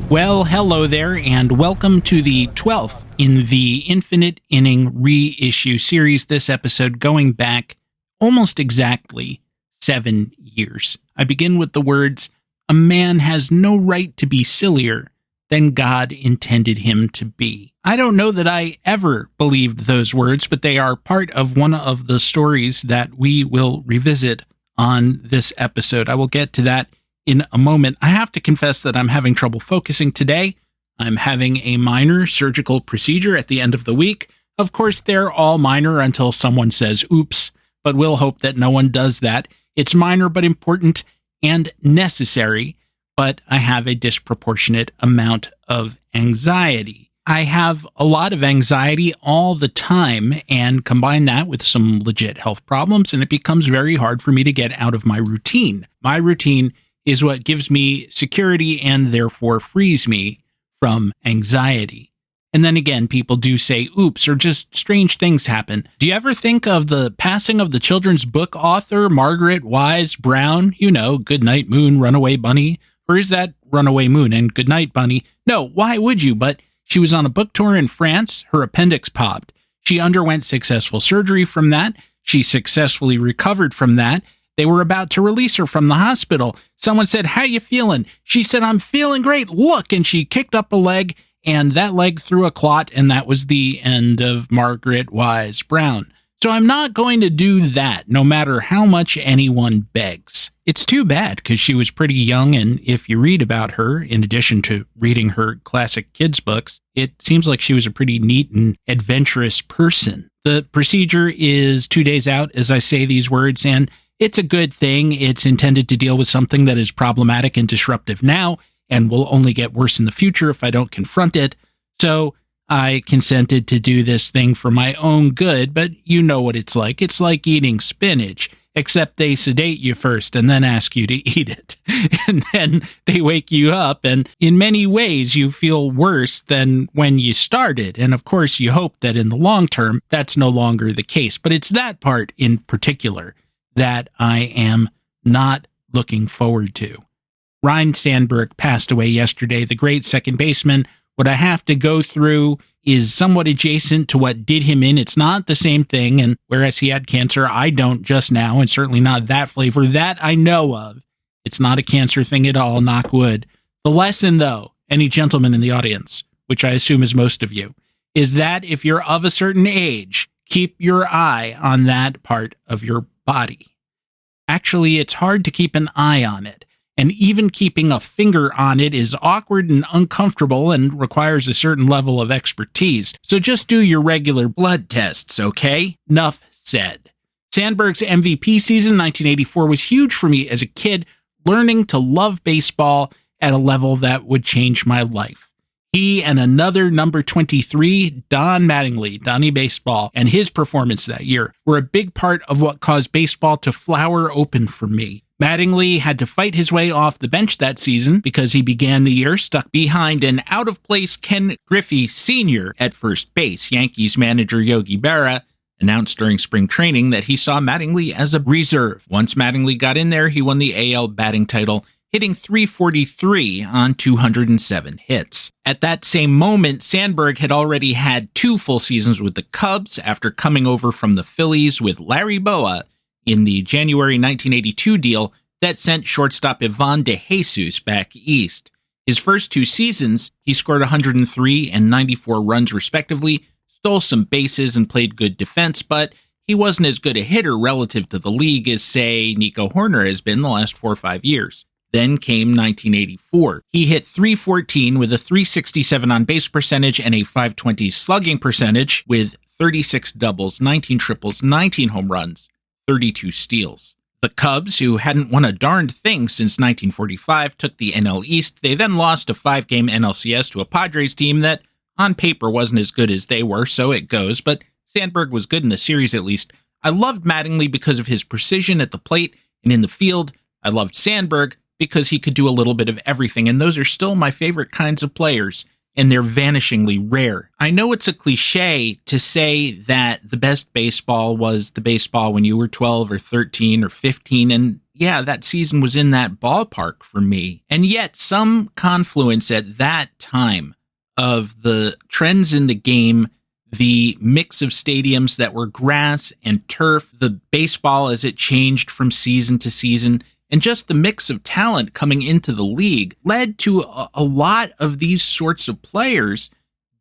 Well, hello there, and welcome to the 12th in the Infinite Inning Reissue series. This episode going back almost exactly 7 years. I begin with the words, "A man has no right to be sillier than God intended him to be." I don't know that I ever believed those words, but they are part of one of the stories that we will revisit on this episode. I will get to that in a moment. I have to confess that I'm having trouble focusing today. I'm having a minor surgical procedure at the end of the week. Of course, they're all minor until someone says, oops, but we'll hope that no one does that. It's minor but important and necessary, but I have a disproportionate amount of anxiety. I have a lot of anxiety all the time, and combine that with some legit health problems, and it becomes very hard for me to get out of my routine. My routine is what gives me security and therefore frees me from anxiety. And then again, people do say, oops, or just strange things happen. Do you ever think of the passing of the children's book author, Margaret Wise Brown? You know, Goodnight Moon, Runaway Bunny. Or is that Runaway Moon and Goodnight Bunny? No, why would you? But she was on a book tour in France. Her appendix popped. She underwent successful surgery from that. She successfully recovered from that. They were about to release her from the hospital. Someone said, "How you feeling?" She said, "I'm feeling great. Look." And she kicked up a leg, and that leg threw a clot, and that was the end of Margaret Wise Brown. So I'm not going to do that, no matter how much anyone begs. It's too bad, because she was pretty young, and if you read about her, in addition to reading her classic kids' books, it seems like she was a pretty neat and adventurous person. The procedure is 2 days out as I say these words, and it's a good thing. It's intended to deal with something that is problematic and disruptive now and will only get worse in the future if I don't confront it. So I consented to do this thing for my own good, but you know what it's like. It's like eating spinach, except they sedate you first and then ask you to eat it. And then they wake you up, and in many ways you feel worse than when you started. And of course, you hope that in the long term, that's no longer the case. But it's that part in particular that I am not looking forward to. Ryne Sandberg passed away yesterday, the great second baseman. What I have to go through is somewhat adjacent to what did him in. It's not the same thing, and whereas he had cancer, I don't just now, and certainly not that flavor. That I know of. It's not a cancer thing at all, knock wood. The lesson, though, any gentleman in the audience, which I assume is most of you, is that if you're of a certain age, keep your eye on that part of your body. Actually, it's hard to keep an eye on it, and even keeping a finger on it is awkward and uncomfortable and requires a certain level of expertise. So just do your regular blood tests, okay? Enough said. Sandberg's MVP season, 1984, was huge for me as a kid, learning to love baseball at a level that would change my life. He and another number 23, Don Mattingly, Donnie Baseball, and his performance that year were a big part of what caused baseball to flower open for me. Mattingly had to fight his way off the bench that season because he began the year stuck behind an out-of-place Ken Griffey Sr. at first base. Yankees manager Yogi Berra announced during spring training that he saw Mattingly as a reserve. Once Mattingly got in there, he won the AL batting title, hitting .343 on 207 hits. At that same moment, Sandberg had already had 2 full seasons with the Cubs after coming over from the Phillies with Larry Bowa in the January 1982 deal that sent shortstop Ivan DeJesus back east. His first 2 seasons, he scored 103 and 94 runs respectively, stole some bases and played good defense, but he wasn't as good a hitter relative to the league as, say, Nico Horner has been the last 4 or 5 years. Then came 1984. He hit .314 with a .367 on-base percentage and a .520 slugging percentage with 36 doubles, 19 triples, 19 home runs, 32 steals. The Cubs, who hadn't won a darned thing since 1945, took the NL East. They then lost a 5-game NLCS to a Padres team that, on paper, wasn't as good as they were, so it goes, but Sandberg was good in the series at least. I loved Mattingly because of his precision at the plate and in the field. I loved Sandberg because he could do a little bit of everything, and those are still my favorite kinds of players, and they're vanishingly rare. I know it's a cliche to say that the best baseball was the baseball when you were 12 or 13 or 15, and yeah, that season was in that ballpark for me. And yet some confluence at that time of the trends in the game, the mix of stadiums that were grass and turf, the baseball as it changed from season to season, and just the mix of talent coming into the league led to a lot of these sorts of players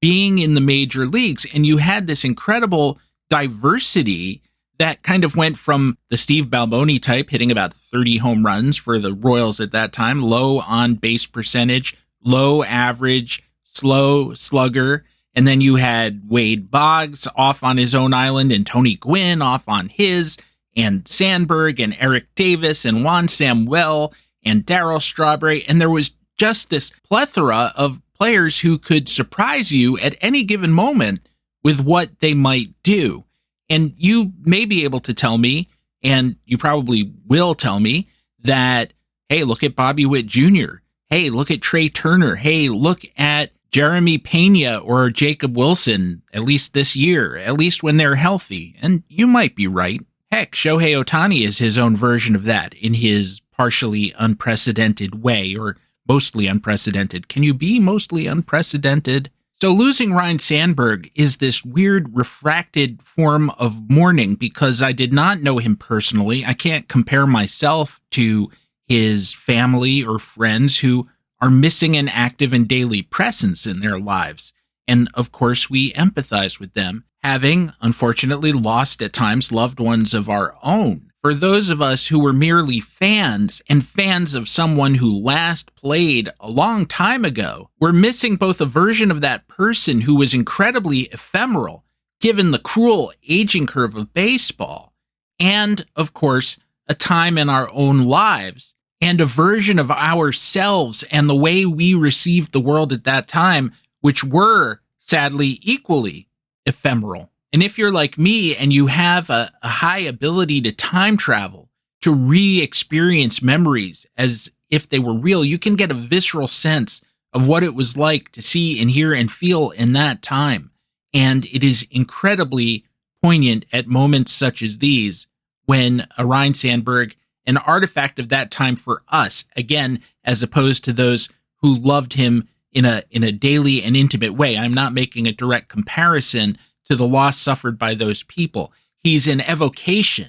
being in the major leagues. And you had this incredible diversity that kind of went from the Steve Balboni type, hitting about 30 home runs for the Royals at that time, low on base percentage, low average, slow slugger. And then you had Wade Boggs off on his own island and Tony Gwynn off on his, and Sandberg and Eric Davis and Juan Samuel and Darryl Strawberry. And there was just this plethora of players who could surprise you at any given moment with what they might do. And you may be able to tell me, and you probably will tell me, that, hey, look at Bobby Witt Jr. Hey, look at Trey Turner. Hey, look at Jeremy Pena or Jacob Wilson, at least this year, at least when they're healthy. And you might be right. Heck, Shohei Ohtani is his own version of that in his partially unprecedented way, or mostly unprecedented. Can you be mostly unprecedented? So losing Ryne Sandberg is this weird refracted form of mourning because I did not know him personally. I can't compare myself to his family or friends who are missing an active and daily presence in their lives. And of course, we empathize with them, having unfortunately lost at times loved ones of our own. For those of us who were merely fans and fans of someone who last played a long time ago, we're missing both a version of that person who was incredibly ephemeral, given the cruel aging curve of baseball, and, of course, a time in our own lives, and a version of ourselves and the way we received the world at that time, which were, sadly, equally ephemeral. And if you're like me and you have a high ability to time travel, to re-experience memories as if they were real, you can get a visceral sense of what it was like to see and hear and feel in that time. And it is incredibly poignant at moments such as these when a Ryne Sandberg, an artifact of that time for us, again, as opposed to those who loved him in a daily and intimate way. I'm not making a direct comparison to the loss suffered by those people. He's an evocation,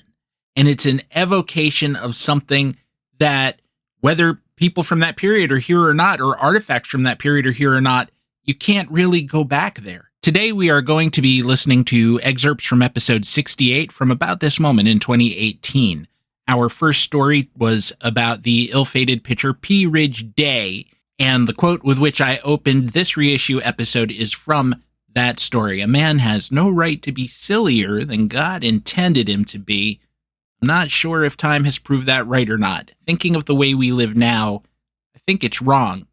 and it's an evocation of something that, whether people from that period are here or not, or artifacts from that period are here or not, you can't really go back there. Today, we are going to be listening to excerpts from episode 68 from about this moment in 2018. Our first story was about the ill-fated pitcher Pea Ridge Day, and the quote with which I opened this reissue episode is from that story. A man has no right to be sillier than God intended him to be. I'm not sure if time has proved that right or not. Thinking of the way we live now, I think it's wrong.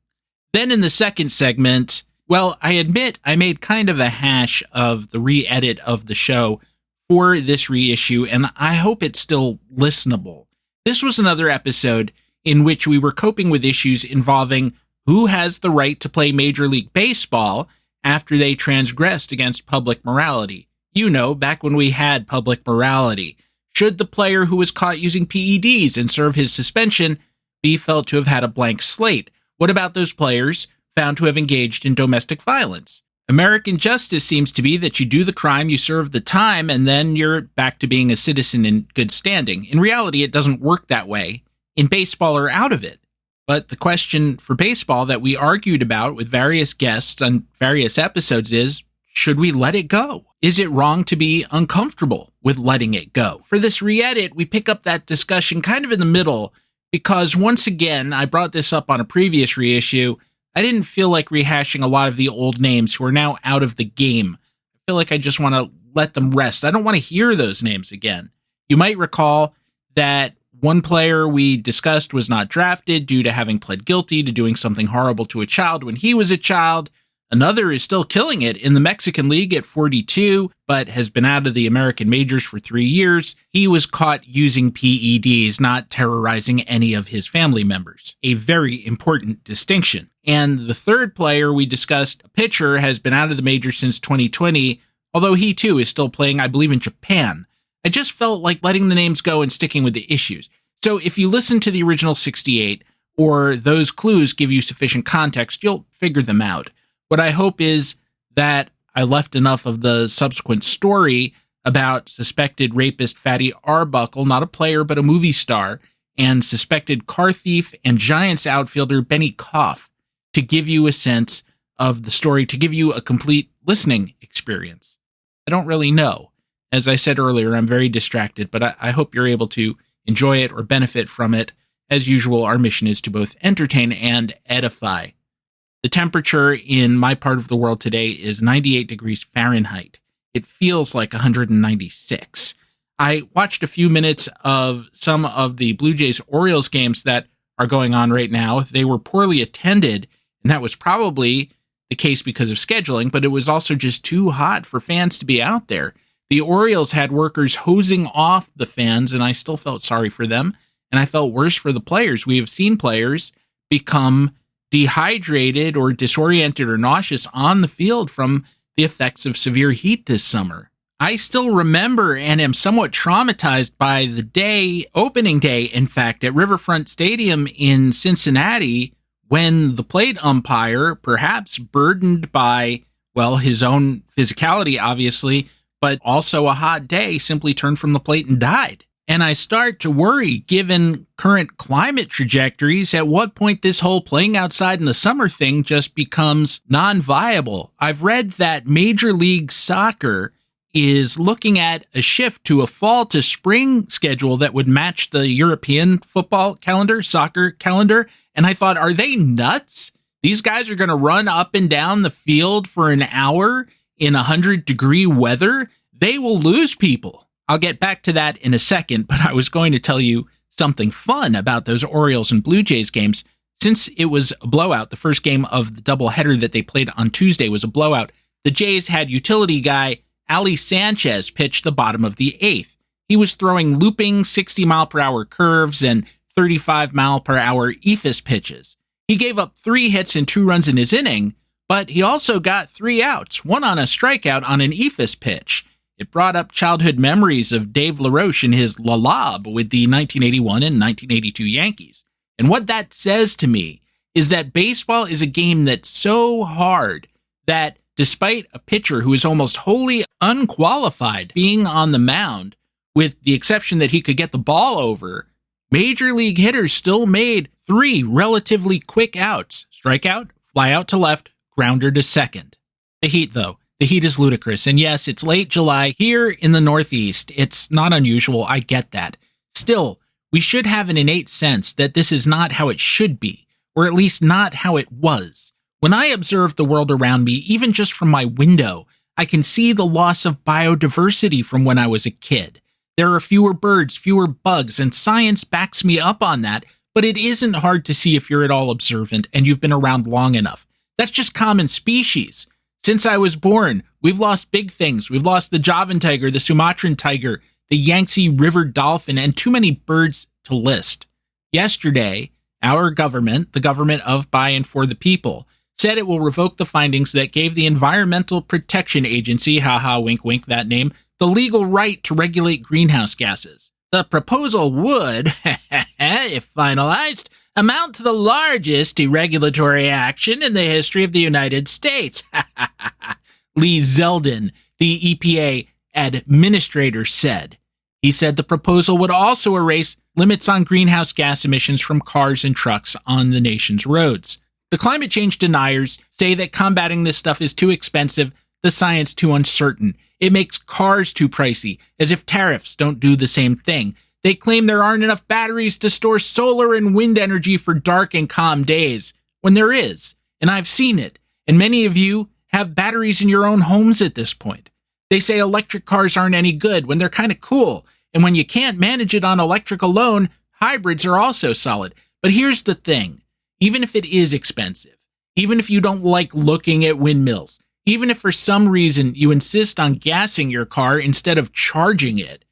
Then in the second segment, well, I admit I made kind of a hash of the re-edit of the show for this reissue, and I hope it's still listenable. This was another episode in which we were coping with issues involving who has the right to play Major League Baseball after they transgressed against public morality. You know, back when we had public morality. Should the player who was caught using PEDs and serve his suspension be felt to have had a blank slate? What about those players found to have engaged in domestic violence? American justice seems to be that you do the crime, you serve the time, and then you're back to being a citizen in good standing. In reality, it doesn't work that way, in baseball or out of it. But the question for baseball that we argued about with various guests on various episodes is, should we let it go? Is it wrong to be uncomfortable with letting it go? For this re-edit, we pick up that discussion kind of in the middle, because once again, I brought this up on a previous reissue, I didn't feel like rehashing a lot of the old names who are now out of the game. I feel like I just want to let them rest. I don't want to hear those names again. You might recall that one player we discussed was not drafted due to having pled guilty to doing something horrible to a child when he was a child. Another is still killing it in the Mexican League at 42, but has been out of the American majors for 3 years. He was caught using PEDs, not terrorizing any of his family members. A very important distinction. And the third player we discussed, a pitcher, has been out of the majors since 2020, although he too is still playing, I believe, in Japan. I just felt like letting the names go and sticking with the issues. So if you listen to the original 68, or those clues give you sufficient context, you'll figure them out. What I hope is that I left enough of the subsequent story about suspected rapist Fatty Arbuckle, not a player, but a movie star, and suspected car thief and Giants outfielder Benny Koff to give you a sense of the story, to give you a complete listening experience. I don't really know. As I said earlier, I'm very distracted, but I hope you're able to enjoy it or benefit from it. As usual, our mission is to both entertain and edify. The temperature in my part of the world today is 98 degrees Fahrenheit. It feels like 196. I watched a few minutes of some of the Blue Jays-Orioles games that are going on right now. They were poorly attended, and that was probably the case because of scheduling, but it was also just too hot for fans to be out there. The Orioles had workers hosing off the fans, and I still felt sorry for them, and I felt worse for the players. We have seen players become dehydrated or disoriented or nauseous on the field from the effects of severe heat this summer. I still remember and am somewhat traumatized by the day, opening day, in fact, at Riverfront Stadium in Cincinnati, when the plate umpire, perhaps burdened by, well, his own physicality, obviously, but also a hot day, simply turned from the plate and died. And I start to worry, given current climate trajectories, at what point this whole playing outside in the summer thing just becomes non-viable. I've read that Major League Soccer is looking at a shift to a fall to spring schedule that would match the European football calendar, soccer calendar. And I thought, are they nuts? These guys are going to run up and down the field for an hour in 100-degree weather? They will lose people. I'll get back to that in a second, but I was going to tell you something fun about those Orioles and Blue Jays games. Since it was a blowout, the first game of the doubleheader that they played on Tuesday was a blowout, the Jays had utility guy Ali Sanchez pitch the bottom of the eighth. He was throwing looping 60-mile-per-hour curves and 35-mile-per-hour eephus pitches. He gave up 3 hits and 2 runs in his inning, but he also got 3 outs, 1 on a strikeout on an eephus pitch. It brought up childhood memories of Dave LaRoche and his La-Lob with the 1981 and 1982 Yankees. And what that says to me is that baseball is a game that's so hard that despite a pitcher who is almost wholly unqualified being on the mound, with the exception that he could get the ball over, major league hitters still made 3 relatively quick outs. Strikeout, fly out to left, grounder to second. The Heat, though. The heat is ludicrous. And yes, it's late July here in the Northeast. It's not unusual. I get that. Still, we should have an innate sense that this is not how it should be, or at least not how it was. When I observe the world around me, even just from my window, I can see the loss of biodiversity from when I was a kid. There are fewer birds, fewer bugs, and science backs me up on that, but it isn't hard to see if you're at all observant and you've been around long enough. That's just common species. Since I was born, we've lost big things. We've lost the Javan tiger, the Sumatran tiger, the Yangtze River dolphin, and too many birds to list. Yesterday, our government, the government of, by, and for the people, said it will revoke the findings that gave the Environmental Protection Agency, haha, wink, wink, that name, the legal right to regulate greenhouse gases. The proposal would, if finalized, amount to the largest deregulatory action in the history of the United States. Lee Zeldin, the EPA administrator, said. He said the proposal would also erase limits on greenhouse gas emissions from cars and trucks on the nation's roads. The climate change deniers say that combating this stuff is too expensive, the science too uncertain. It makes cars too pricey, as if tariffs don't do the same thing. They claim there aren't enough batteries to store solar and wind energy for dark and calm days, when there is, and I've seen it, and many of you have batteries in your own homes at this point. They say electric cars aren't any good when they're kind of cool, and when you can't manage it on electric alone, hybrids are also solid. But here's the thing, even if it is expensive, even if you don't like looking at windmills, even if for some reason you insist on gassing your car instead of charging it,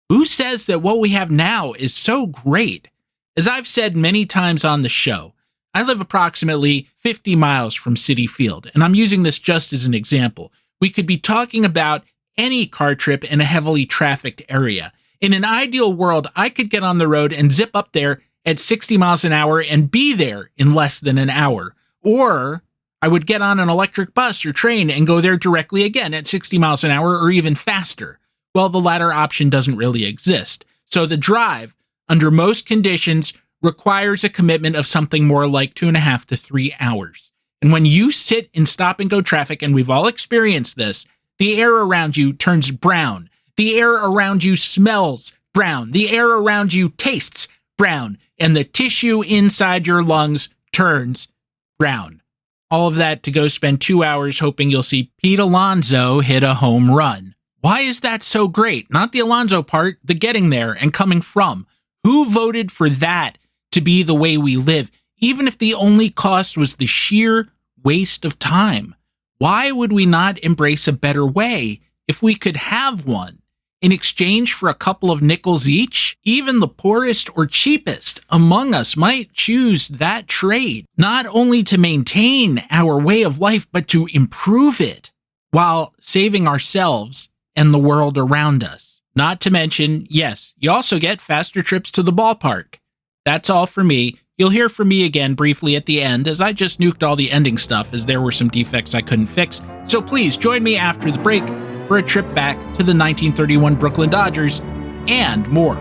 who says that what we have now is so great? As I've said many times on the show, I live approximately 50 miles from Citi Field, and I'm using this just as an example. We could be talking about any car trip in a heavily trafficked area. In an ideal world, I could get on the road and zip up there at 60 miles an hour and be there in less than an hour. Or I would get on an electric bus or train and go there directly again at 60 miles an hour or even faster. Well, the latter option doesn't really exist. So the drive, under most conditions, requires a commitment of something more like 2.5 to 3 hours. And when you sit in stop-and-go traffic, and we've all experienced this, the air around you turns brown. The air around you smells brown. The air around you tastes brown. And the tissue inside your lungs turns brown. All of that to go spend 2 hours hoping you'll see Pete Alonso hit a home run. Why is that so great? Not the Alonso part, the getting there and coming from. Who voted for that to be the way we live, even if the only cost was the sheer waste of time? Why would we not embrace a better way if we could have one? In exchange for a couple of nickels each, even the poorest or cheapest among us might choose that trade, not only to maintain our way of life, but to improve it while saving ourselves and the world around us. Not to mention, yes, you also get faster trips to the ballpark. That's all for me. You'll hear from me again briefly at the end, as I just nuked all the ending stuff as there were some defects I couldn't fix. So please join me after the break for a trip back to the 1931 Brooklyn Dodgers and more.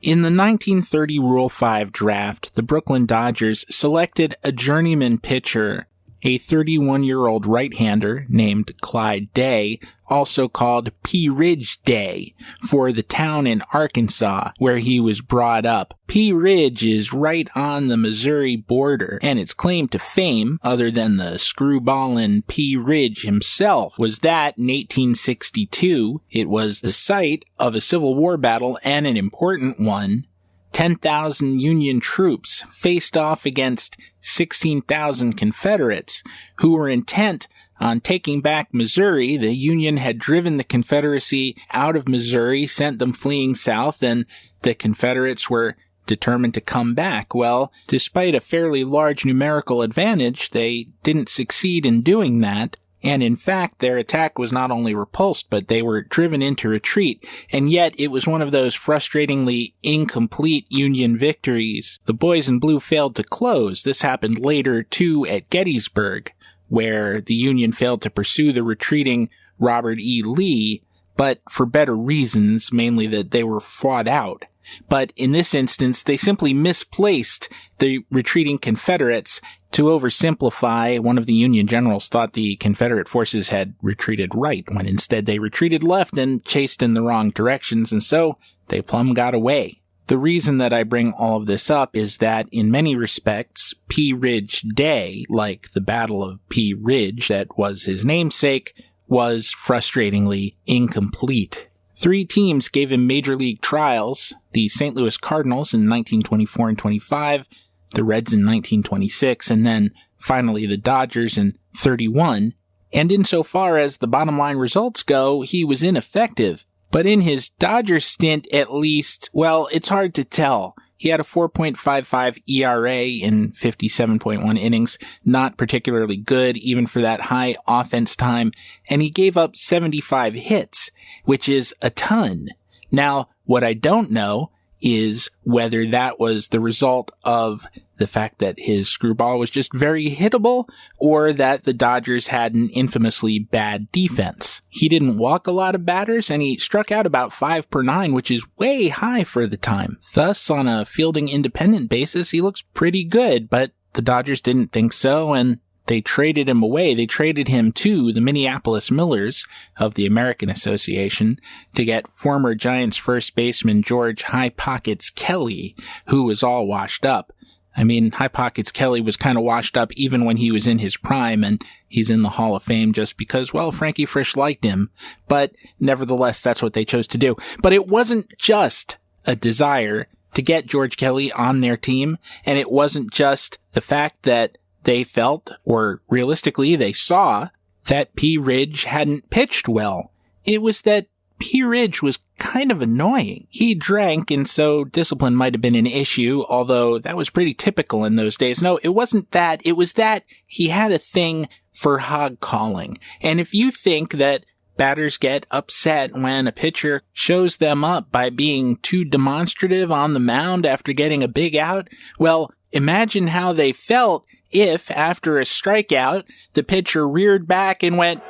In the 1930 Rule 5 draft, the Brooklyn Dodgers selected a journeyman pitcher, a 31-year-old right-hander named Clyde Day, also called Pea Ridge Day, for the town in Arkansas where he was brought up. Pea Ridge is right on the Missouri border, and its claim to fame, other than the screwballin' Pea Ridge himself, was that in 1862 it was the site of a Civil War battle, and an important one. 10,000 Union troops faced off against 16,000 Confederates who were intent on taking back Missouri. The Union had driven the Confederacy out of Missouri, sent them fleeing south, and the Confederates were determined to come back. Well, despite a fairly large numerical advantage, they didn't succeed in doing that. And in fact, their attack was not only repulsed, but they were driven into retreat. And yet, it was one of those frustratingly incomplete Union victories. The boys in blue failed to close. This happened later, too, at Gettysburg, where the Union failed to pursue the retreating Robert E. Lee, but for better reasons, mainly that they were fought out. But in this instance, they simply misplaced the retreating Confederates. To oversimplify, one of the Union generals thought the Confederate forces had retreated right, when instead they retreated left and chased in the wrong directions, and so they plumb got away. The reason that I bring all of this up is that, in many respects, Pea Ridge Day, like the Battle of Pea Ridge that was his namesake, was frustratingly incomplete. 3 teams gave him major league trials: the St. Louis Cardinals in 1924 and 25, the Reds in 1926, and then finally the Dodgers in 31. And insofar as the bottom line results go, he was ineffective. But in his Dodgers stint, at least, well, it's hard to tell. He had a 4.55 ERA in 57.1 innings, not particularly good even for that high offense time, and he gave up 75 hits, which is a ton. Now, what I don't know is whether that was the result of the fact that his screwball was just very hittable, or that the Dodgers had an infamously bad defense. He didn't walk a lot of batters, and he struck out about 5 per 9, which is way high for the time. Thus, on a fielding independent basis, he looks pretty good, but the Dodgers didn't think so, and they traded him away. They traded him to the Minneapolis Millers of the American Association to get former Giants first baseman George High Pockets Kelly, who was all washed up. I mean, High Pockets Kelly was kind of washed up even when he was in his prime, and he's in the Hall of Fame just because, well, Frankie Frisch liked him. But nevertheless, that's what they chose to do. But it wasn't just a desire to get George Kelly on their team, and it wasn't just the fact that they felt, or realistically they saw, that Pea Ridge hadn't pitched well. It was that Pea Ridge was kind of annoying. He drank, and so discipline might have been an issue, although that was pretty typical in those days. No, it wasn't that. It was that he had a thing for hog calling. And if you think that batters get upset when a pitcher shows them up by being too demonstrative on the mound after getting a big out, well, imagine how they felt if, after a strikeout, the pitcher reared back and went,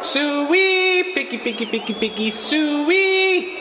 "Suey, picky, picky, picky, picky, suey."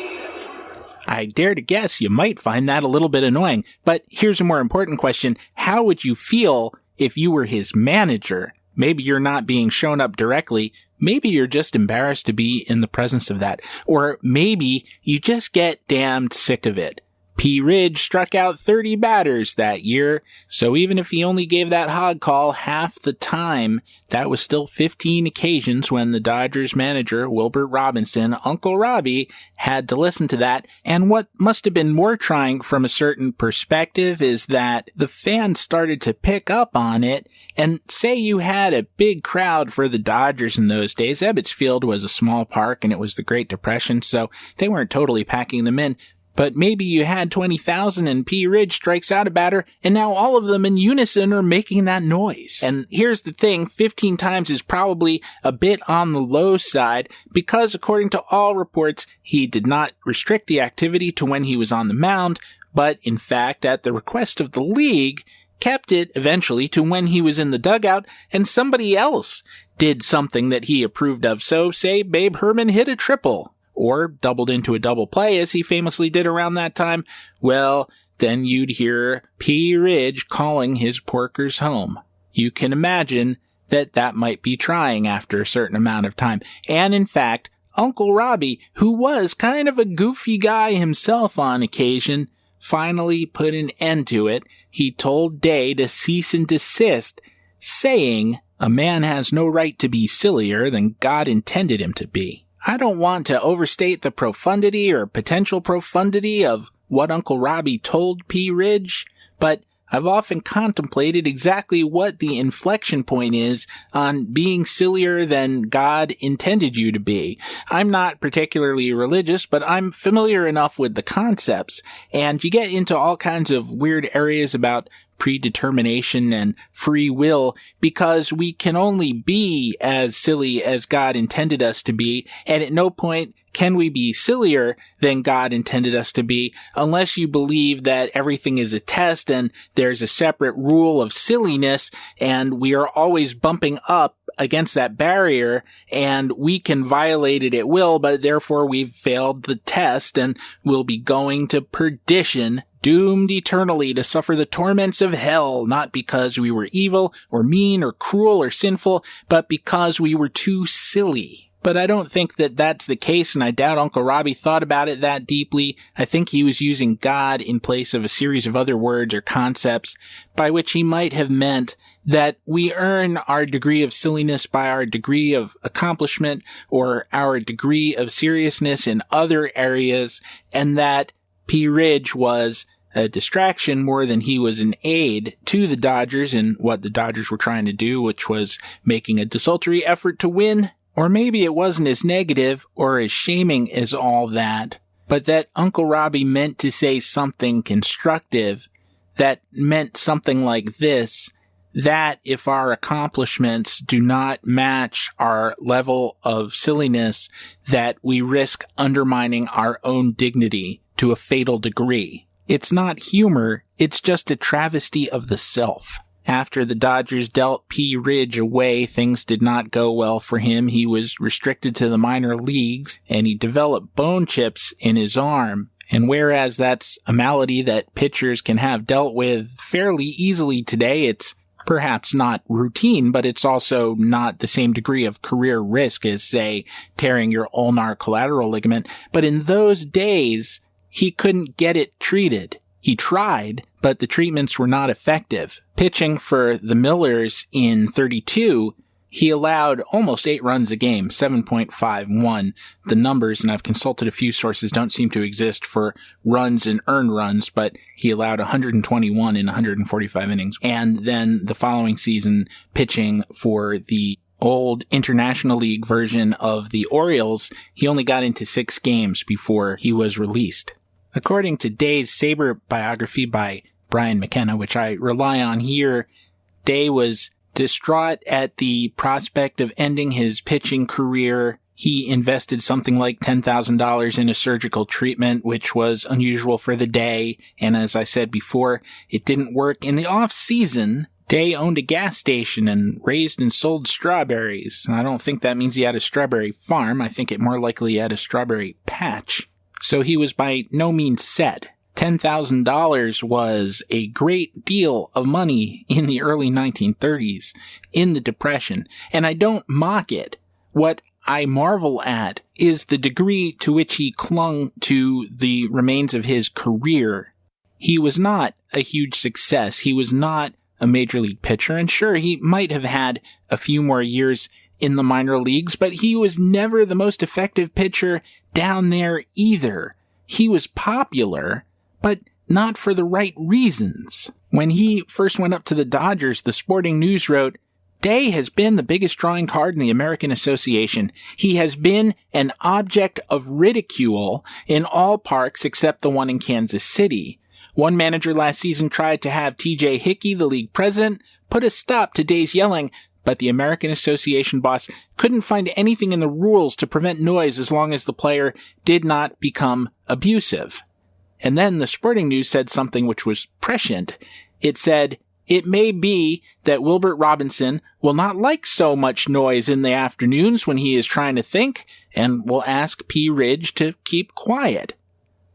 I dare to guess you might find that a little bit annoying. But here's a more important question. How would you feel if you were his manager? Maybe you're not being shown up directly. Maybe you're just embarrassed to be in the presence of that. Or maybe you just get damned sick of it. Pea Ridge struck out 30 batters that year, so even if he only gave that hog call half the time, that was still 15 occasions when the Dodgers manager, Wilbert Robinson, Uncle Robbie, had to listen to that. And what must have been more trying from a certain perspective is that the fans started to pick up on it, and say you had a big crowd for the Dodgers in those days. Ebbets Field was a small park, and it was the Great Depression, so they weren't totally packing them in. But maybe you had 20,000 and Pea Ridge strikes out a batter, and now all of them in unison are making that noise. And here's the thing, 15 times is probably a bit on the low side, because according to all reports, he did not restrict the activity to when he was on the mound, but in fact, at the request of the league, kept it eventually to when he was in the dugout, and somebody else did something that he approved of. So, say Babe Herman hit a triple, or doubled into a double play, as he famously did around that time, well, then you'd hear Pea Ridge calling his porkers home. You can imagine that that might be trying after a certain amount of time. And in fact, Uncle Robbie, who was kind of a goofy guy himself on occasion, finally put an end to it. He told Day to cease and desist, saying, "A man has no right to be sillier than God intended him to be." I don't want to overstate the profundity or potential profundity of what Uncle Robbie told Pea Ridge, but I've often contemplated exactly what the inflection point is on being sillier than God intended you to be. I'm not particularly religious, but I'm familiar enough with the concepts, and you get into all kinds of weird areas about predetermination and free will because we can only be as silly as God intended us to be, and at no point can we be sillier than God intended us to be unless you believe that everything is a test and there's a separate rule of silliness and we are always bumping up against that barrier and we can violate it at will, but therefore we've failed the test and will be going to perdition, doomed eternally to suffer the torments of hell, not because we were evil or mean or cruel or sinful, but because we were too silly. But I don't think that that's the case, and I doubt Uncle Robbie thought about it that deeply. I think he was using God in place of a series of other words or concepts, by which he might have meant that we earn our degree of silliness by our degree of accomplishment or our degree of seriousness in other areas, and that Pea Ridge was a distraction more than he was an aid to the Dodgers in what the Dodgers were trying to do, which was making a desultory effort to win. Or maybe it wasn't as negative or as shaming as all that, but that Uncle Robbie meant to say something constructive that meant something like this, that if our accomplishments do not match our level of silliness, that we risk undermining our own dignity to a fatal degree. It's not humor, it's just a travesty of the self. After the Dodgers dealt Pea Ridge away, things did not go well for him. He was restricted to the minor leagues, and he developed bone chips in his arm. And whereas that's a malady that pitchers can have dealt with fairly easily today, it's perhaps not routine, but it's also not the same degree of career risk as, say, tearing your ulnar collateral ligament. But in those days, he couldn't get it treated. He tried, but the treatments were not effective. Pitching for the Millers in 32, he allowed almost 8 runs a game, 7.51. The numbers, and I've consulted a few sources, don't seem to exist for runs and earned runs, but he allowed 121 in 145 innings. And then the following season, pitching for the old International League version of the Orioles, he only got into 6 games before he was released. According to Day's Sabre biography by Brian McKenna, which I rely on here, Day was distraught at the prospect of ending his pitching career. He invested something like $10,000 in a surgical treatment, which was unusual for the Day, and as I said before, it didn't work. In the off-season, Day owned a gas station and raised and sold strawberries. I don't think that means he had a strawberry farm. I think it more likely he had a strawberry patch. So he was by no means set. $10,000 was a great deal of money in the early 1930s, in the Depression, and I don't mock it. What I marvel at is the degree to which he clung to the remains of his career. He was not a huge success. He was not a major league pitcher, and sure, he might have had a few more years in the minor leagues, but he was never the most effective pitcher down there either. He was popular, but not for the right reasons. When he first went up to the Dodgers, the Sporting News wrote, "Day has been the biggest drawing card in the American Association. He has been an object of ridicule in all parks except the one in Kansas City. One manager last season tried to have T.J. Hickey, the league president, put a stop to Day's yelling, but the American Association boss couldn't find anything in the rules to prevent noise as long as the player did not become abusive." And then the Sporting News said something which was prescient. It said, "It may be that Wilbert Robinson will not like so much noise in the afternoons when he is trying to think, and will ask Pea Ridge to keep quiet."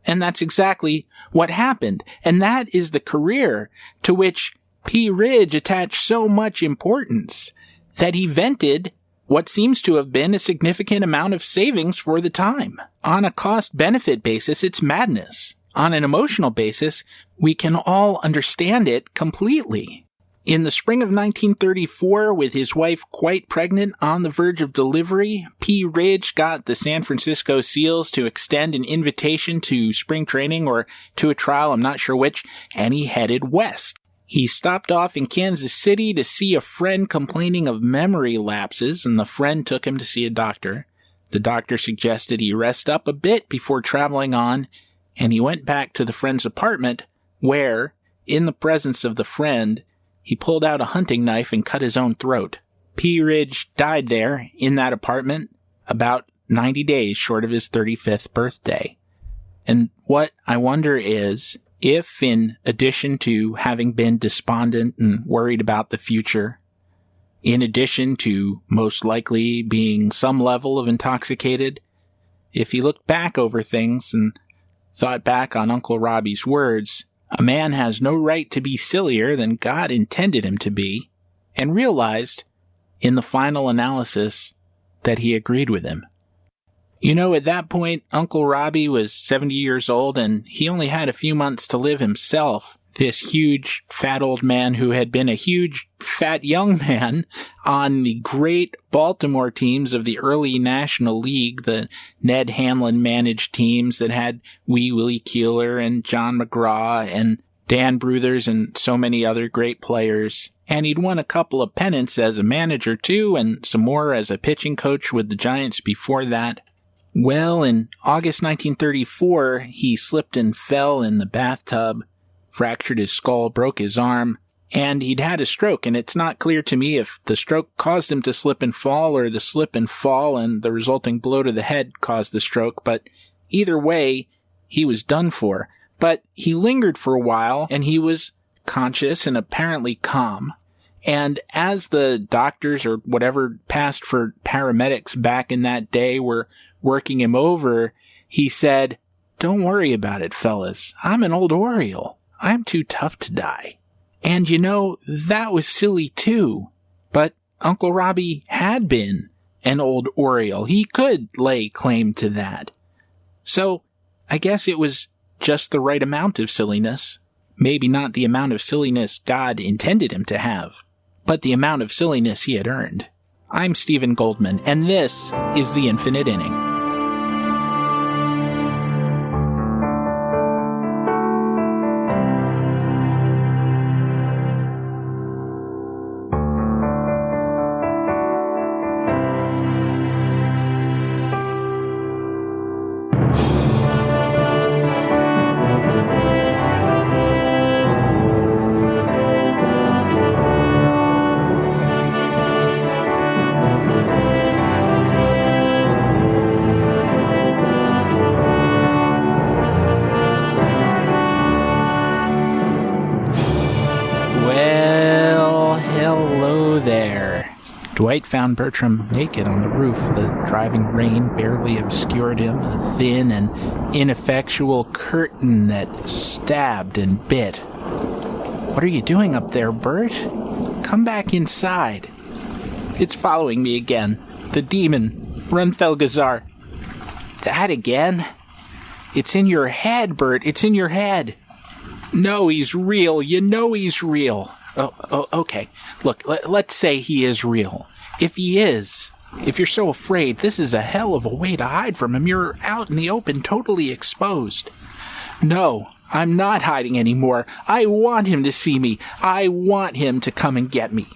And that's exactly what happened. And that is the career to which Pea Ridge attached so much importance that he vented what seems to have been a significant amount of savings for the time. On a cost-benefit basis, it's madness. On an emotional basis, we can all understand it completely. In the spring of 1934, with his wife quite pregnant on the verge of delivery, Pea Ridge got the San Francisco Seals to extend an invitation to spring training or to a trial, I'm not sure which, and he headed west. He stopped off in Kansas City to see a friend complaining of memory lapses, and the friend took him to see a doctor. The doctor suggested he rest up a bit before traveling on, and he went back to the friend's apartment where, in the presence of the friend, he pulled out a hunting knife and cut his own throat. Pea Ridge died there, in that apartment, about 90 days short of his 35th birthday. And what I wonder is, if in addition to having been despondent and worried about the future, in addition to most likely being some level of intoxicated, if he looked back over things and thought back on Uncle Robbie's words, "A man has no right to be sillier than God intended him to be," and realized, in the final analysis, that he agreed with him. You know, at that point, Uncle Robbie was 70 years old, and he only had a few months to live himself. This huge, fat old man who had been a huge, fat young man on the great Baltimore teams of the early National League, the Ned Hanlon-managed teams that had Wee Willie Keeler and John McGraw and Dan Bruthers and so many other great players. And he'd won a couple of pennants as a manager, too, and some more as a pitching coach with the Giants before that. Well, in August 1934, he slipped and fell in the bathtub, fractured his skull, broke his arm, and he'd had a stroke, and it's not clear to me if the stroke caused him to slip and fall or the slip and fall and the resulting blow to the head caused the stroke, but either way, he was done for. But he lingered for a while, and he was conscious and apparently calm. And as the doctors or whatever passed for paramedics back in that day were working him over, he said, "Don't worry about it, fellas. I'm an old Oriole. I'm too tough to die." And you know, that was silly too. But Uncle Robbie had been an old Oriole. He could lay claim to that. So I guess it was just the right amount of silliness. Maybe not the amount of silliness God intended him to have, but the amount of silliness he had earned. I'm Stephen Goldman, and this is The Infinite Inning. Dwight found Bertram naked on the roof. The driving rain barely obscured him, a thin and ineffectual curtain that stabbed and bit. "What are you doing up there, Bert? Come back inside." "It's following me again. The demon, Runfelgazar." "That again?" "It's in your head, Bert. It's in your head." "No, he's real. You know he's real." Oh, okay. Look, let's say he is real. If he is, if you're so afraid, this is a hell of a way to hide from him. You're out in the open, totally exposed. "No, I'm not hiding anymore. I want him to see me. I want him to come and get me."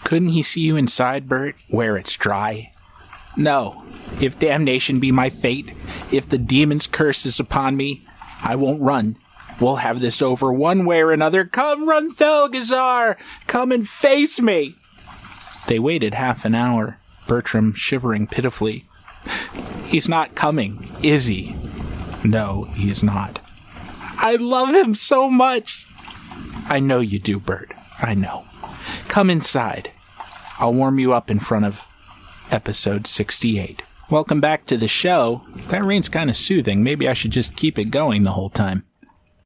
"Couldn't he see you inside, Bert, where it's dry?" "No. If damnation be my fate, if the demon's curse is upon me, I won't run. We'll have this over one way or another. Come, Runfelgazar! Come and face me!" They waited half an hour, Bertram shivering pitifully. "He's not coming, is he?" "No, he's not." "I love him so much." "I know you do, Bert. I know. Come inside. I'll warm you up in front of episode 68. Welcome back to the show. That rain's kind of soothing. Maybe I should just keep it going the whole time.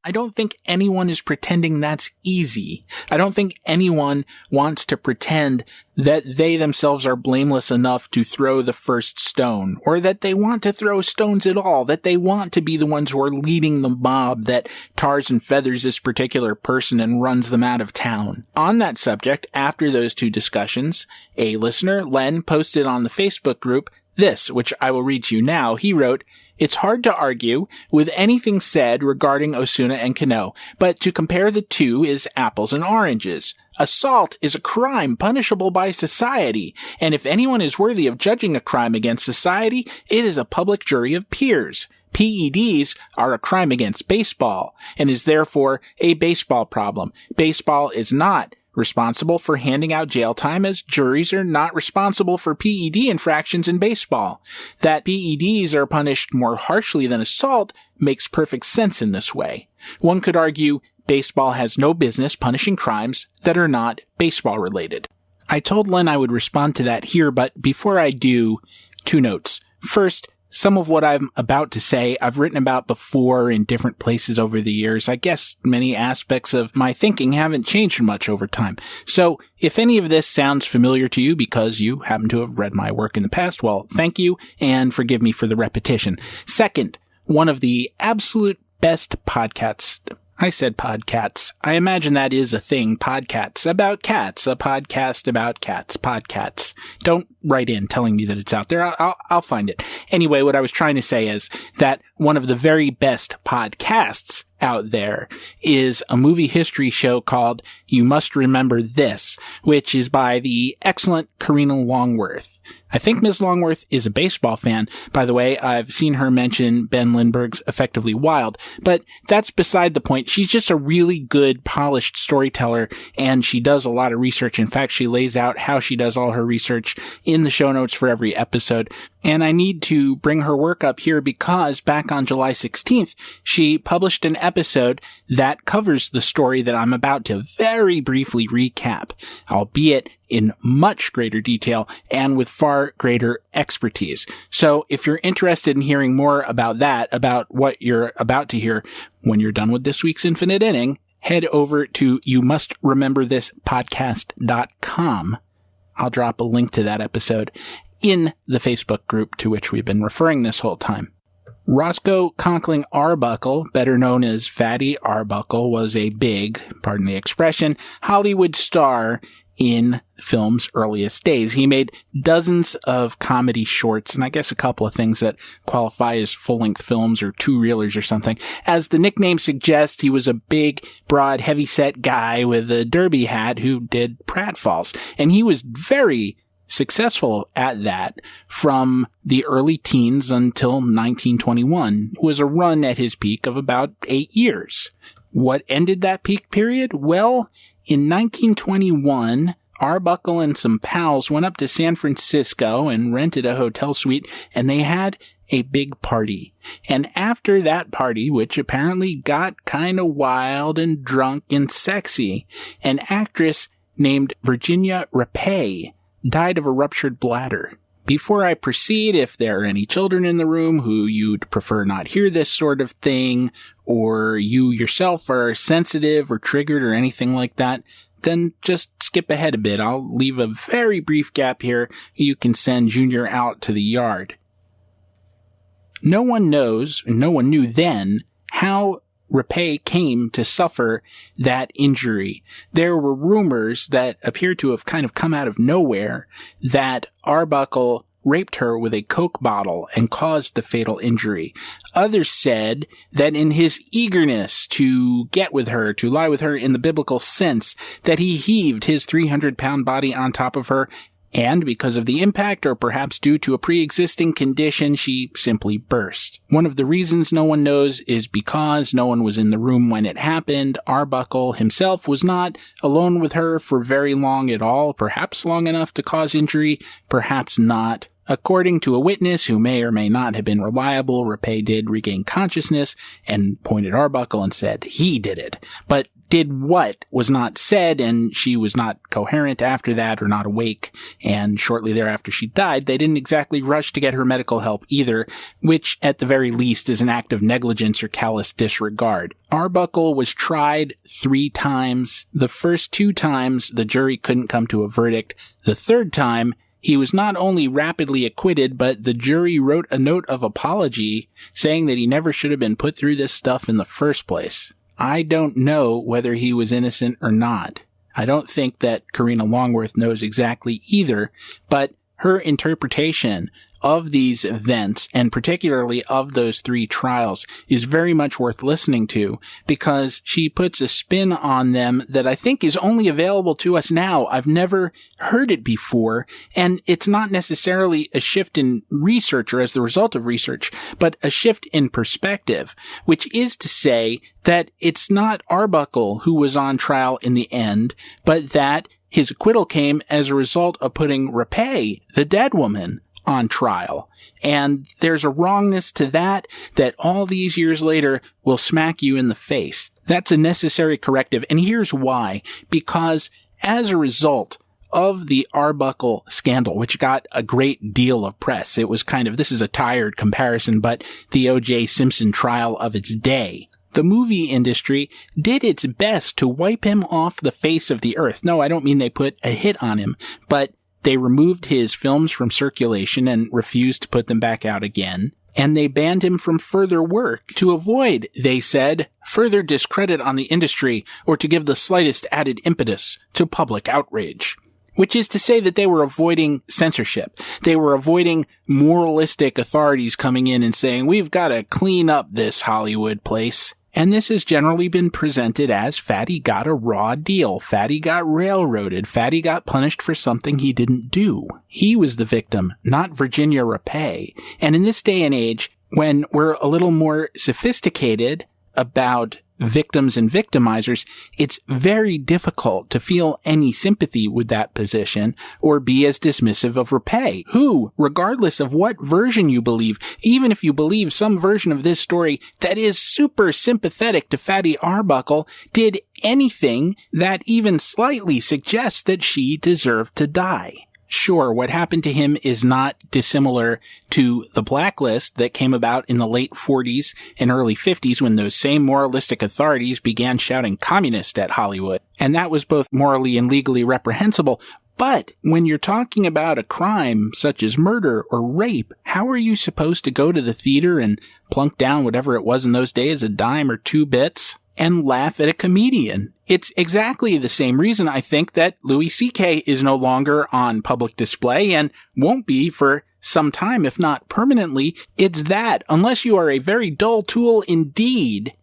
I don't think anyone is pretending that's easy. I don't think anyone wants to pretend that they themselves are blameless enough to throw the first stone, or that they want to throw stones at all, that they want to be the ones who are leading the mob that tars and feathers this particular person and runs them out of town. On that subject, after those two discussions, a listener, Len, posted on the Facebook group this, which I will read to you now. He wrote, "It's hard to argue with anything said regarding Osuna and Kano, but to compare the two is apples and oranges. Assault is a crime punishable by society, and if anyone is worthy of judging a crime against society, it is a public jury of peers. PEDs are a crime against baseball, and is therefore a baseball problem. Baseball is not responsible for handing out jail time, as juries are not responsible for PED infractions in baseball. That PEDs are punished more harshly than assault makes perfect sense in this way. One could argue baseball has no business punishing crimes that are not baseball related." I told Len I would respond to that here, but before I do, two notes. First, some of what I'm about to say I've written about before in different places over the years. I guess many aspects of my thinking haven't changed much over time. So if any of this sounds familiar to you because you happen to have read my work in the past, well, thank you, and forgive me for the repetition. Second, one of the absolute best podcasts. I said podcasts. I imagine that is a thing. Podcasts about cats. A podcast about cats. Podcasts. Don't write in telling me that it's out there. I'll find it. Anyway, what I was trying to say is that one of the very best podcasts out there is a movie history show called You Must Remember This, which is by the excellent Karina Longworth. I think Ms. Longworth is a baseball fan. By the way, I've seen her mention Ben Lindbergh's Effectively Wild, but that's beside the point. She's just a really good, polished storyteller, and she does a lot of research. In fact, she lays out how she does all her research in the show notes for every episode. And I need to bring her work up here because back on July 16th, she published an episode that covers the story that I'm about to very briefly recap, albeit in much greater detail and with far greater expertise. So if you're interested in hearing more about that, about what you're about to hear when you're done with this week's Infinite Inning, head over to youmustrememberthispodcast.com. I'll drop a link to that episode in the Facebook group to which we've been referring this whole time. Roscoe Conkling Arbuckle, better known as Fatty Arbuckle, was a big, pardon the expression, Hollywood star in film's earliest days. He made dozens of comedy shorts, and I guess a couple of things that qualify as full-length films or two-reelers or something. As the nickname suggests, he was a big, broad, heavy-set guy with a derby hat who did pratfalls, and he was very successful at that from the early teens until 1921. It was a run at his peak of about 8 years. What ended that peak period? Well, in 1921, Arbuckle and some pals went up to San Francisco and rented a hotel suite, and they had a big party. And after that party, which apparently got kind of wild and drunk and sexy, an actress named Virginia Rapay died of a ruptured bladder. Before I proceed, if there are any children in the room who you'd prefer not hear this sort of thing, or you yourself are sensitive or triggered or anything like that, then just skip ahead a bit. I'll leave a very brief gap here. You can send Junior out to the yard. No one knows, and no one knew then, how Reissue came to suffer that injury. There were rumors that appeared to have kind of come out of nowhere that Arbuckle raped her with a Coke bottle and caused the fatal injury. Others said that in his eagerness to get with her, to lie with her in the biblical sense, that he heaved his 300-pound body on top of her, and because of the impact, or perhaps due to a pre-existing condition, she simply burst. One of the reasons no one knows is because no one was in the room when it happened. Arbuckle himself was not alone with her for very long at all, perhaps long enough to cause injury, perhaps not. According to a witness who may or may not have been reliable, Reissue did regain consciousness and pointed Arbuckle and said he did it. But did what was not said, and she was not coherent after that or not awake, and shortly thereafter she died. They didn't exactly rush to get her medical help either, which at the very least is an act of negligence or callous disregard. Arbuckle was tried 3 times. The first 2 times the jury couldn't come to a verdict. The third time, he was not only rapidly acquitted, but the jury wrote a note of apology saying that he never should have been put through this stuff in the first place. I don't know whether he was innocent or not. I don't think that Karina Longworth knows exactly either, but her interpretation of these events, and particularly of those 3 trials, is very much worth listening to, because she puts a spin on them that I think is only available to us now. I've never heard it before, and it's not necessarily a shift in research or as the result of research, but a shift in perspective, which is to say that it's not Arbuckle who was on trial in the end, but that his acquittal came as a result of putting Reissue, the dead woman, on trial. And there's a wrongness to that all these years later will smack you in the face. That's a necessary corrective, and here's why. Because as a result of the Arbuckle scandal, which got a great deal of press, it was this is a tired comparison, but the O.J. Simpson trial of its day, the movie industry did its best to wipe him off the face of the earth. No, I don't mean they put a hit on him, but they removed his films from circulation and refused to put them back out again. And they banned him from further work to avoid, they said, further discredit on the industry or to give the slightest added impetus to public outrage. Which is to say that they were avoiding censorship. They were avoiding moralistic authorities coming in and saying, we've got to clean up this Hollywood place. And this has generally been presented as Fatty got a raw deal. Fatty got railroaded. Fatty got punished for something he didn't do. He was the victim, not Virginia Reissue. And in this day and age, when we're a little more sophisticated about victims and victimizers, it's very difficult to feel any sympathy with that position or be as dismissive of Reissue, who, regardless of what version you believe, even if you believe some version of this story that is super sympathetic to Fatty Arbuckle, did anything that even slightly suggests that she deserved to die. Sure, what happened to him is not dissimilar to the blacklist that came about in the late 40s and early 50s when those same moralistic authorities began shouting communist at Hollywood. And that was both morally and legally reprehensible. But when you're talking about a crime such as murder or rape, how are you supposed to go to the theater and plunk down whatever it was in those days, a dime or 2 bits? And laugh at a comedian? It's exactly the same reason I think that Louis C.K. is no longer on public display and won't be for some time, if not permanently. It's that, unless you are a very dull tool indeed,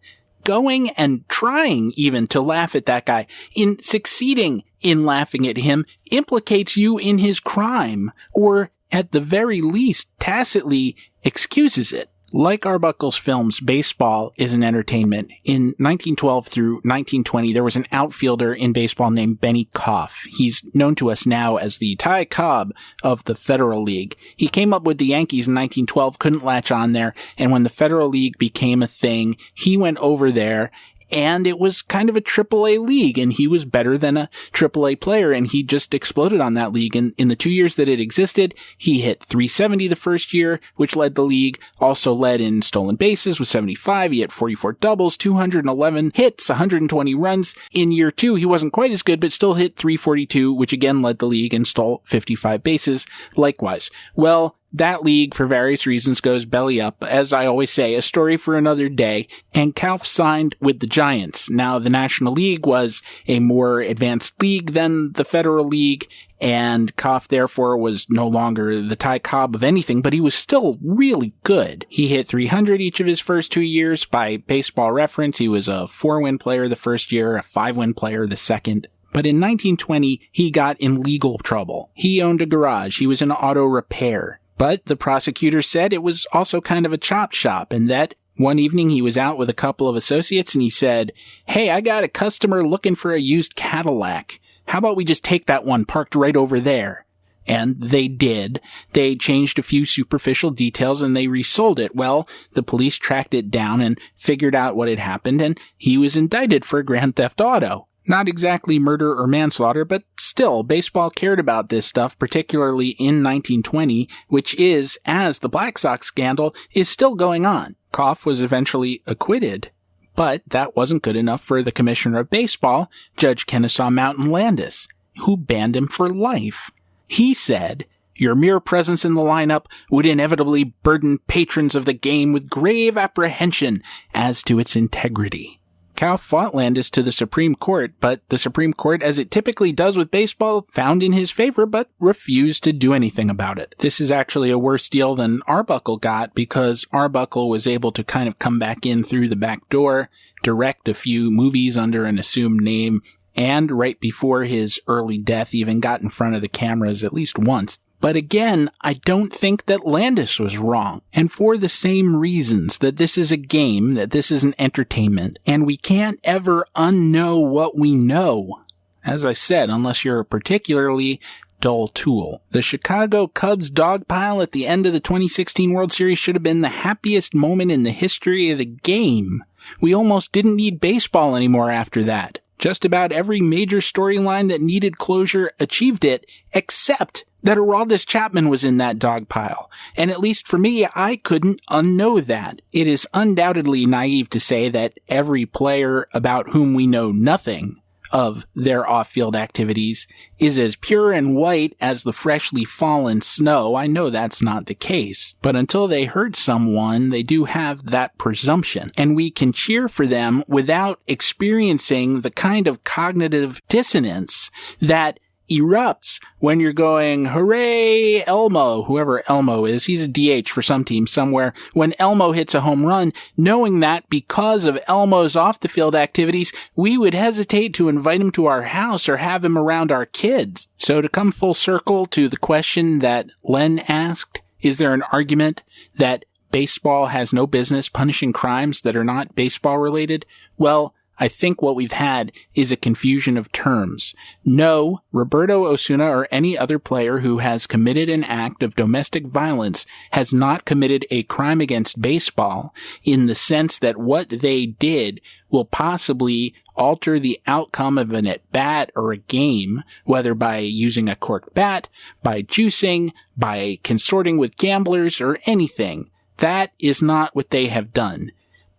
going and trying even to laugh at that guy, in succeeding in laughing at him, implicates you in his crime, or at the very least tacitly excuses it. Like Arbuckle's films, baseball is an entertainment. In 1912 through 1920, there was an outfielder in baseball named Benny Koff. He's known to us now as the Ty Cobb of the Federal League. He came up with the Yankees in 1912, couldn't latch on there, and when the Federal League became a thing, he went over there and it was kind of a AAA league, and he was better than a AAA player, and he just exploded on that league. And in the 2 years that it existed, he hit 370 the first year, which led the league, also led in stolen bases with 75. He hit 44 doubles, 211 hits, 120 runs. In year 2, he wasn't quite as good, but still hit 342, which again led the league, and stole 55 bases likewise. Well, that league, for various reasons, goes belly up. As I always say, a story for another day. And Kauf signed with the Giants. Now, the National League was a more advanced league than the Federal League, and Kauf, therefore, was no longer the Ty Cobb of anything, but he was still really good. He hit 300 each of his first 2 years. By Baseball Reference, he was a 4-win player the first year, a 5-win player the second. But in 1920, he got in legal trouble. He owned a garage. He was in auto repair. But the prosecutor said it was also kind of a chop shop, and that one evening he was out with a couple of associates and he said, "Hey, I got a customer looking for a used Cadillac. How about we just take that one parked right over there?" And they did. They changed a few superficial details and they resold it. Well, the police tracked it down and figured out what had happened, and he was indicted for grand theft auto. Not exactly murder or manslaughter, but still, baseball cared about this stuff, particularly in 1920, which is, as the Black Sox scandal is still going on. Kauf was eventually acquitted, but that wasn't good enough for the commissioner of baseball, Judge Kennesaw Mountain Landis, who banned him for life. He said, "Your mere presence in the lineup would inevitably burden patrons of the game with grave apprehension as to its integrity." Kauf fought Landis to the Supreme Court, but the Supreme Court, as it typically does with baseball, found in his favor but refused to do anything about it. This is actually a worse deal than Arbuckle got, because Arbuckle was able to kind of come back in through the back door, direct a few movies under an assumed name, and right before his early death even got in front of the cameras at least once. But again, I don't think that Landis was wrong. And for the same reasons, that this is a game, that this is an entertainment, and we can't ever unknow what we know. As I said, unless you're a particularly dull tool. The Chicago Cubs dogpile at the end of the 2016 World Series should have been the happiest moment in the history of the game. We almost didn't need baseball anymore after that. Just about every major storyline that needed closure achieved it, except that Aroldis Chapman was in that dogpile. And at least for me, I couldn't unknow that. It is undoubtedly naive to say that every player about whom we know nothing of their off-field activities is as pure and white as the freshly fallen snow. I know that's not the case. But until they hurt someone, they do have that presumption. And we can cheer for them without experiencing the kind of cognitive dissonance that erupts when you're going, "Hooray, Elmo," whoever Elmo is. He's a DH for some team somewhere. When Elmo hits a home run, knowing that because of Elmo's off-the-field activities, we would hesitate to invite him to our house or have him around our kids. So to come full circle to the question that Len asked, is there an argument that baseball has no business punishing crimes that are not baseball-related? Well, I think what we've had is a confusion of terms. No, Roberto Osuna or any other player who has committed an act of domestic violence has not committed a crime against baseball in the sense that what they did will possibly alter the outcome of an at-bat or a game, whether by using a corked bat, by juicing, by consorting with gamblers, or anything. That is not what they have done.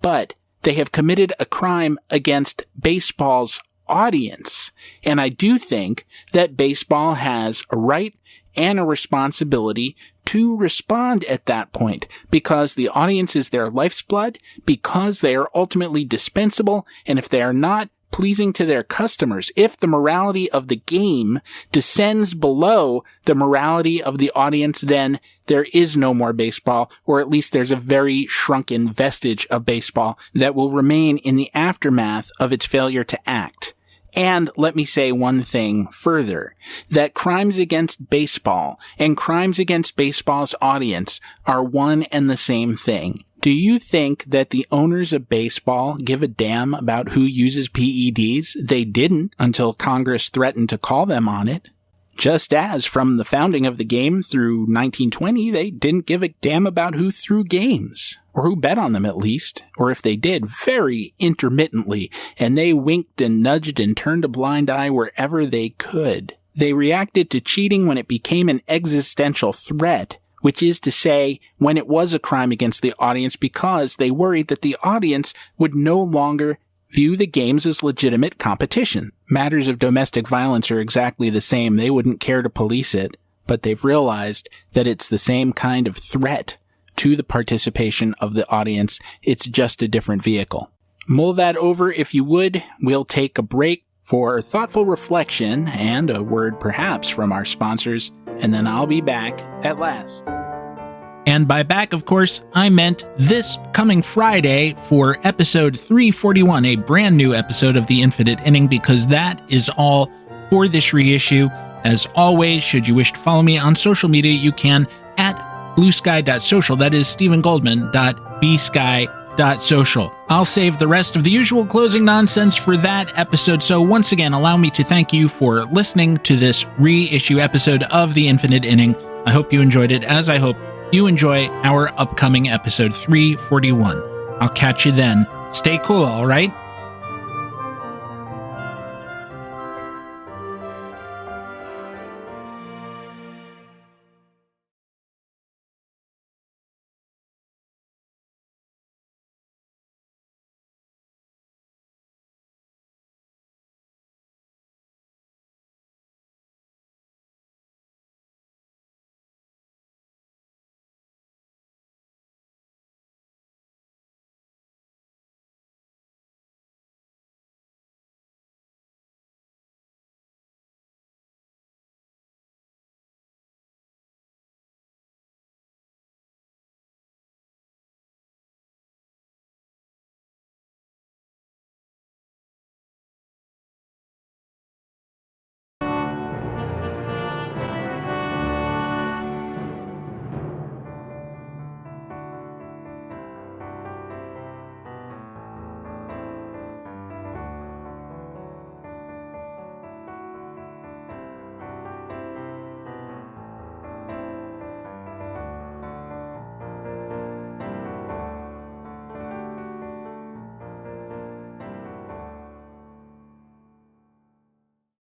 But they have committed a crime against baseball's audience. And I do think that baseball has a right and a responsibility to respond at that point, because the audience is their life's blood, because they are ultimately dispensable, and if they are not pleasing to their customers, if the morality of the game descends below the morality of the audience, then there is no more baseball, or at least there's a very shrunken vestige of baseball that will remain in the aftermath of its failure to act. And let me say one thing further, that crimes against baseball and crimes against baseball's audience are one and the same thing. Do you think that the owners of baseball give a damn about who uses PEDs? They didn't until Congress threatened to call them on it. Just as from the founding of the game through 1920, they didn't give a damn about who threw games, or who bet on them at least, or if they did, very intermittently, and they winked and nudged and turned a blind eye wherever they could. They reacted to cheating when it became an existential threat, which is to say, when it was a crime against the audience because they worried that the audience would no longer view the games as legitimate competition. Matters of domestic violence are exactly the same. They wouldn't care to police it, but they've realized that it's the same kind of threat to the participation of the audience. It's just a different vehicle. Mull that over if you would. We'll take a break for thoughtful reflection and a word perhaps from our sponsors, and then I'll be back at last. And by back, of course, I meant this coming Friday for episode 341, a brand new episode of The Infinite Inning, because that is all for this reissue. As always, should you wish to follow me on social media, you can at bluesky.social. That is stephengoldman.bsky.social. I'll save the rest of the usual closing nonsense for that episode. So once again, allow me to thank you for listening to this reissue episode of The Infinite Inning. I hope you enjoyed it, as I hope you enjoy our upcoming episode 341. I'll catch you then. Stay cool, all right?